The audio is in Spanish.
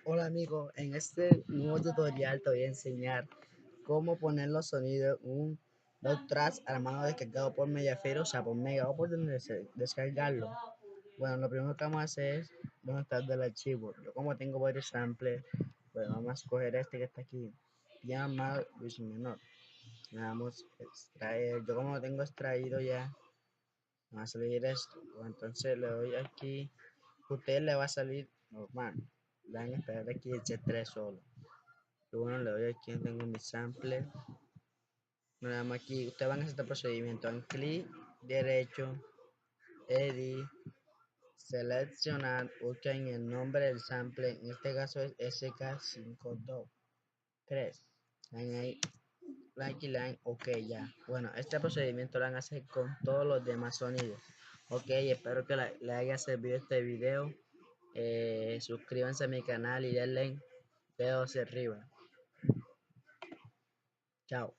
Hola amigo, en este nuevo tutorial te voy a enseñar cómo poner los sonidos en un dot track armado descargado por Mediafire, o sea por Mega o por donde se descargarlo. Bueno, lo primero que vamos a hacer es dónde está el del archivo. Yo como tengo varios samples, pues vamos a escoger este que está aquí, llamado Luis Menor. Le damos extraer, yo como lo tengo extraído ya, me va a salir esto. Bueno, entonces le doy aquí, a usted le va a salir normal. Le dan a esperar aquí el C3 solo. Yo bueno, le doy aquí, tengo mi sample. Le damos aquí, ustedes van a hacer este procedimiento. En clic derecho, edit, seleccionar, busquen el nombre del sample. En este caso es SK523. Dan ahí, like y line, ok ya. Bueno, este procedimiento lo van a hacer con todos los demás sonidos. Ok, espero que le haya servido este video. Suscríbanse a mi canal y denle dedo hacia arriba. Chao.